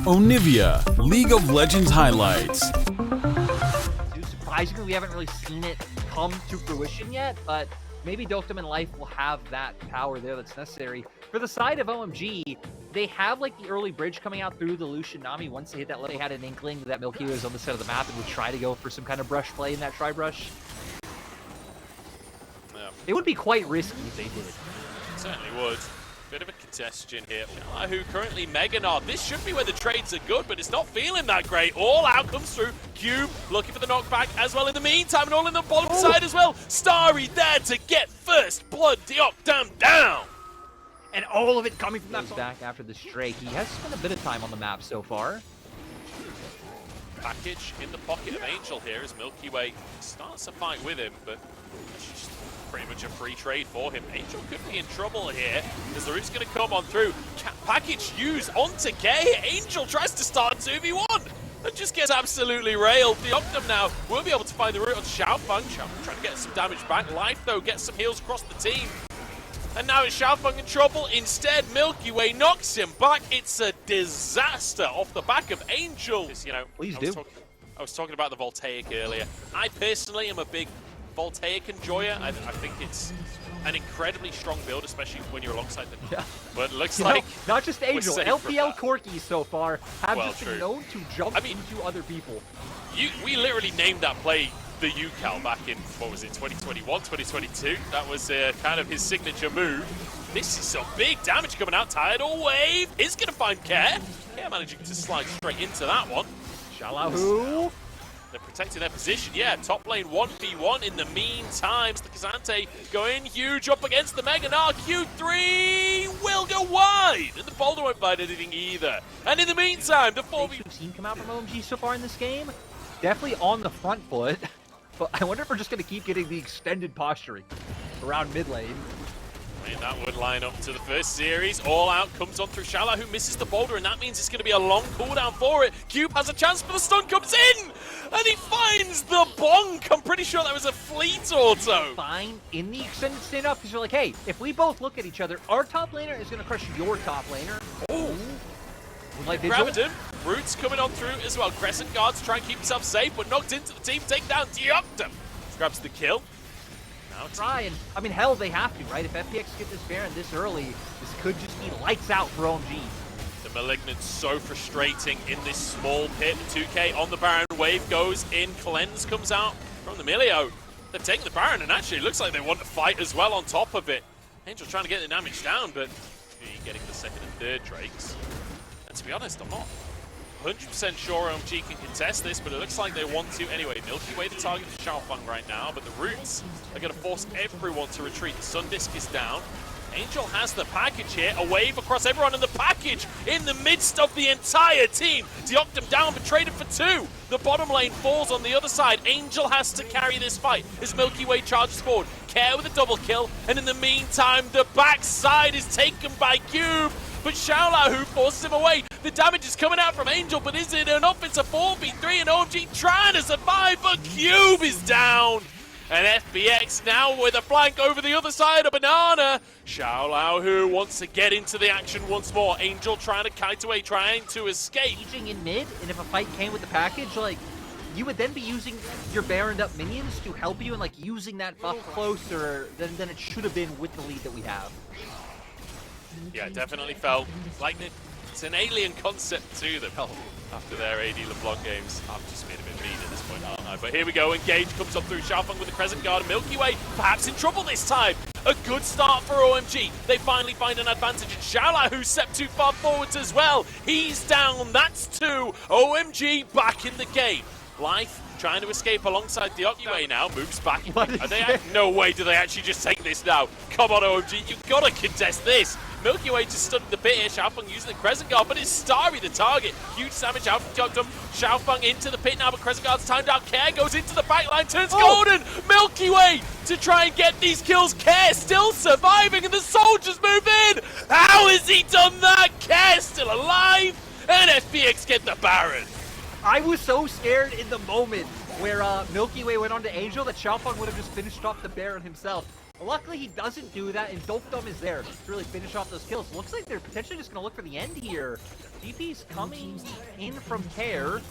Onivia, League of Legends highlights. Surprisingly, we haven't really seen it come to fruition yet, but maybe Doktum and Life will have that power there that's necessary. For the side of OMG, they have like the early bridge coming out through the Lucian Nami. Once they hit that, they had an inkling that Milky was on the side of the map and would try to go for some kind of brush play in that tri-brush. Yeah. It would be quite risky if they did. Certainly would. Bit of a congestion here. Who currently Mega Nod. This should be where the trades are good, but it's not feeling that great. All out comes through. Cube looking for the knockback as well in the meantime, and all in the bottom side as well. Starry there to get first blood. Doktum down. And all of it coming from that back after the Drake. He has spent a bit of time on the map so far. Package in the pocket of Angel here as Milky Way starts a fight with him, but it's just pretty much a free trade for him. Angel could be in trouble here as the root's going to come on through. Package used onto Gay. Angel tries to start 2v1 and just gets absolutely railed. Doktum now will be able to find the root on Xiaofeng. Xiaofeng trying to get some damage back. Life though gets some heals across the team. And now it's Xiaofeng in trouble. Instead, Milky Way knocks him back. It's a disaster off the back of Angel. You know, please do. I was talking about the Voltaic earlier. I personally am a big Voltaic enjoyer. I think it's an incredibly strong build, especially when you're alongside them. Yeah. But it looks like not just Angel, safe LPL Corki so far have well, just been known to jump into other people. We literally named that play the UCal back in, what was it, 2021, 2022? That was kind of his signature move. This is some big damage coming out. Tidal Wave is going to find Care. Care managing to slide straight into that one. Shalahu. They're protecting their position. Yeah, top lane 1v1 in the meantime. The Kazante going huge up against the Mega Gnar. Q3 will go wide. And the Boulder won't find anything either. And in the meantime, the 4v... We've seen come out from OMG so far in this game. Definitely on the front foot. But I wonder if we're just going to keep getting the extended posturing around mid lane. And that would line up to the first series. All out comes on through Shala, who misses the boulder, and that means it's going to be a long cooldown for it. Cube has a chance, but the stun comes in, and he finds the bonk. I'm pretty sure that was a fleet auto. Fine in the extended standoff, because you're like, hey, if we both look at each other, our top laner is going to crush your top laner. Oh, like grabbed him. Roots coming on through as well. Crescent Guard to try and keep himself safe, but knocked into the team. Take down Doktum. Grabs the kill. Try and I mean, hell, they have to, right? If FPX get this Baron this early, this could just be lights out for OMG. The Malignant's so frustrating in this small pit. 2K on the Baron. Wave goes in. Cleanse comes out from the Milio. They've taken the Baron, and actually it looks like they want to fight as well on top of it. Angel trying to get the damage down, but getting the second and third Drakes. And to be honest, I'm not 100% sure OMG can contest this, but it looks like they want to anyway. Milky Way the target for Xiaofeng right now, but the Roots are going to force everyone to retreat. The Sun Disc is down. Angel has the package here, a wave across everyone, and the package in the midst of the entire team. Doktum down, but traded for two. The bottom lane falls on the other side. Angel has to carry this fight as Milky Way charges forward. Care with a double kill, and in the meantime, the backside is taken by Cube. But Shaola, who forces him away. The damage is coming out from Angel, but is it enough? It's a 4v3, and OMG trying to survive, but Cube is down. And FPX now with a flank over the other side of Banana. Shaola, who wants to get into the action once more. Angel trying to kite away, trying to escape. Engaging in mid, and if a fight came with the package, like, you would then be using your Baroned up minions to help you and like using that buff closer than it should have been with the lead that we have. Yeah, definitely felt like it's an alien concept to them after their AD LeBlanc games. I've just made a bit mean at this point, aren't I? But here we go. Engage comes up through Xiaofeng with the Crescent Guard. Milky Way perhaps in trouble this time. A good start for OMG. They finally find an advantage. And Shala, who stepped too far forwards as well. He's down. That's two. OMG back in the game. Life trying to escape alongside the Okniway now, moves back. No way do they actually just take this now. Come on, OMG, you've got to contest this. Milky Way just stood in the pit here. Xiaofeng using the Crescent Guard, but it's Starry the target. Huge damage out from Doktum. Xiaofeng into the pit now, but Crescent Guard's timed out. Care goes into the backline, turns golden. Milky Way to try and get these kills. Care still surviving, and the soldiers move in. How has he done that? Care still alive, and FPX get the Baron. I was so scared in the moment where Milky Way went on to Angel that Xiaofeng would have just finished off the Baron himself. Luckily, he doesn't do that, and Dolphdom is there to really finish off those kills. Looks like they're potentially just going to look for the end here. DP's coming in from Care.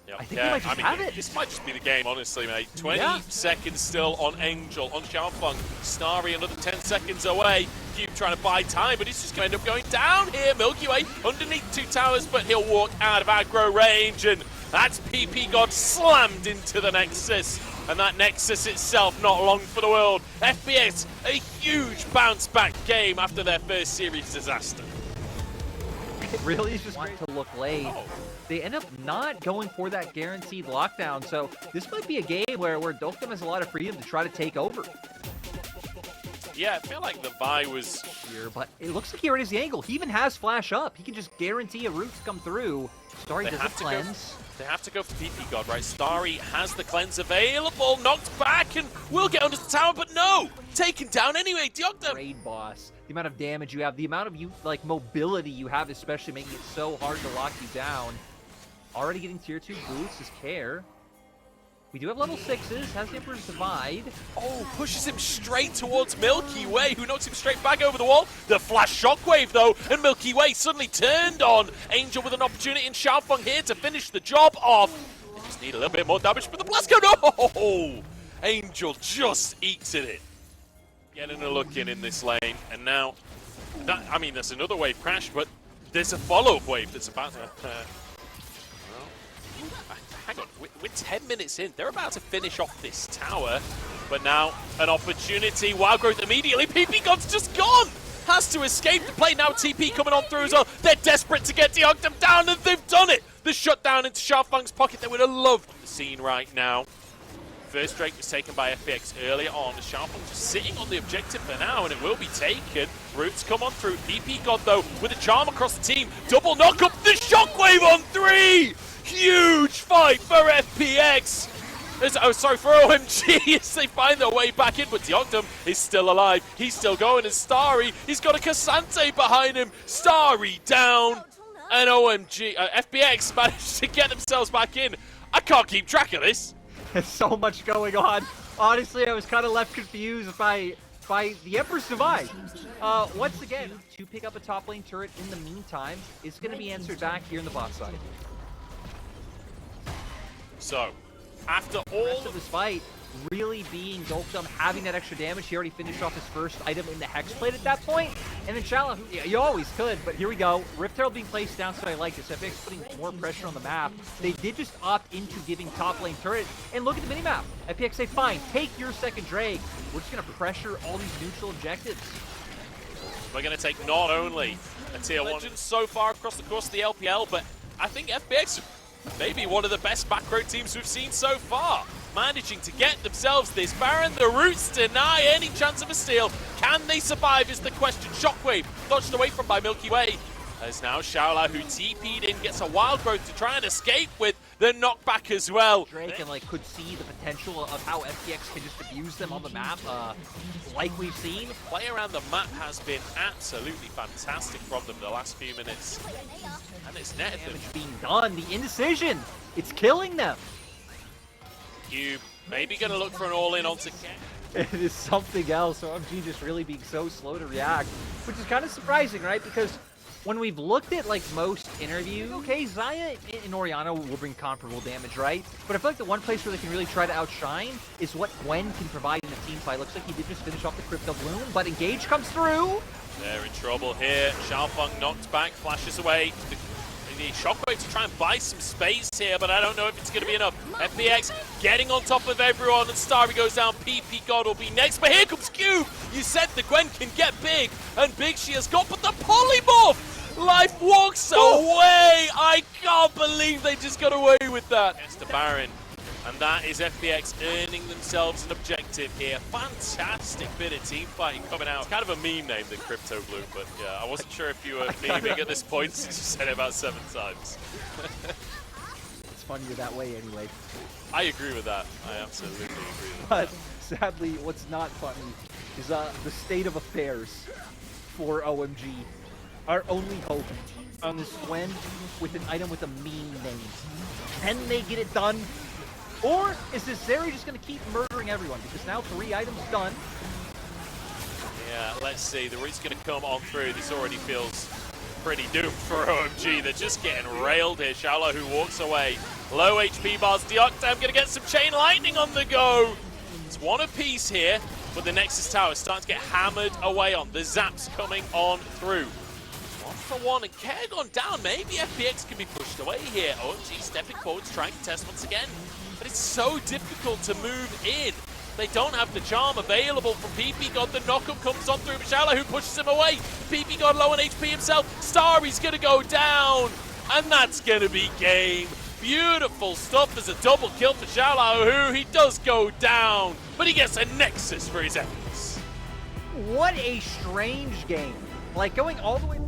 Yep. I think he might just have it. This might just be the game, honestly, mate. 20 seconds still on Angel, on Xiaofeng. Starry another 10 seconds away. Cube trying to buy time, but he's just going to end up going down here. Milky Way underneath 2 towers, but he'll walk out of aggro range, and that's PP God slammed into the Nexus. And that Nexus itself not long for the world. FPX, a huge bounce back game after their first series disaster. It really is just want to look late. They end up not going for that guaranteed lockdown, so this might be a game where Dolphdom has a lot of freedom to try to take over. Yeah, I feel like the buy was here, but it looks like he already has the angle. He even has flash up. He can just guarantee a route to come through. Starry doesn't cleanse. They have to go for PP God, right? Starry has the cleanse available, knocked back, and will get under the tower, but no! Taken down anyway, Diogdom! Raid boss. The amount of damage you have, the amount of mobility you have, especially making it so hard to lock you down. Already getting tier 2 boots is Care. We do have level 6s, has the Emperor's Divide. Oh, pushes him straight towards Milky Way, who knocks him straight back over the wall. The flash shockwave, though, and Milky Way suddenly turned on. Angel with an opportunity in Xiaofeng here to finish the job off. They just need a little bit more damage for the blast go. No! Angel just eats at it. Getting a look in this lane, and now, there's another wave crash, but there's a follow-up wave that's about to... Hang on, we're 10 minutes in. They're about to finish off this tower. But now, an opportunity. Wild growth immediately. PP God's just gone. Has to escape the play. Now TP coming on through as well. They're desperate to get Diogdom down, and they've done it. The shutdown into Xiaofeng's pocket. They would have loved the scene right now. First Drake was taken by FPX earlier on. Xiaofeng just sitting on the objective for now, and it will be taken. Roots come on through. PP God, though, with a charm across the team. Double knock up. The shockwave on 3. Huge fight for FPX. For OMG as they find their way back in, but Diogdom is still alive. He's still going, and Starry, he's got a Cassante behind him. Starry down, and OMG, FPX managed to get themselves back in. I can't keep track of this. There's so much going on. Honestly, I was kind of left confused by the Emperor's Divide. Once again, to pick up a top lane turret in the meantime is going to be answered back here in the bot side. So, after all of this fight, really being Dolphdom, having that extra damage, he already finished off his first item in the Hex Plate at that point. And then Shala, you always could, but here we go. Rift Herald being placed down, so I like this. FPX putting more pressure on the map. They did just opt into giving top lane turret. And look at the minimap. FPX say, fine, take your second Drake. We're just going to pressure all these neutral objectives. We're going to take not only a tier 1 legend so far across the course of the LPL, but I think FPX maybe one of the best macro teams we've seen so far. Managing to get themselves this Baron. The Roots deny any chance of a steal. Can they survive is the question. Shockwave dodged away from by Milky Way. As now Shaola, who TP'd in, gets a wild growth to try and escape with the knockback as well. Drake and could see the potential of how FPX can just abuse them on the map, like we've seen. Play around the map has been absolutely fantastic from them the last few minutes. And it's net damage being done. The indecision, it's killing them. Cube maybe going to look for an all-in onto Ken. It is something else. OMG just really being so slow to react, which is kind of surprising, right? Because when we've looked at most interviews, okay, Xayah and Orianna will bring comparable damage, right? But I feel like the one place where they can really try to outshine is what Gwen can provide in a team fight. Looks like he did just finish off the Crypto Bloom, but Engage comes through. They're in trouble here. Xiaofeng knocked back, flashes away. The Shockwave to try and buy some space here, but I don't know if it's going to be enough. FPX getting on top of everyone, and Starry goes down. PP God will be next, but here comes Cube. You said the Gwen can get big, and big she has got, but the polymorph! Life walks away! I can't believe they just got away with that. It's the Baron, and that is FPX earning themselves an objective here. Fantastic bit of team fighting coming out. It's kind of a meme name, the Crypto Blue, but yeah, I wasn't sure if you were memeing at this point since you said it about 7 times. It's funnier that way anyway. I agree with that. I absolutely agree with that. But sadly, what's not funny is the state of affairs for OMG. Our only hope on this Gwen with an item with a meme name. Can they get it done? Or is this Zeri just going to keep murdering everyone? Because now 3 items done. Yeah, let's see. The root's going to come on through. This already feels pretty doomed for OMG. They're just getting railed here. Shallow who walks away. Low HP bars. Deoctam going to get some chain lightning on the go. It's one apiece here, but the Nexus Tower is starting to get hammered away on. The zaps coming on through. 1 for 1, and Kerrigan down. Maybe FPX can be pushed away here. OMG stepping forward to try and contest once again. But it's so difficult to move in. They don't have the charm available from PP God. The knockup comes on through Shallow, who pushes him away. PP God low on HP himself. Starry's going to go down, and that's going to be game. Beautiful stuff as a double kill for Shallow, who he does go down, but he gets a Nexus for his efforts. What a strange game. Like, going all the way...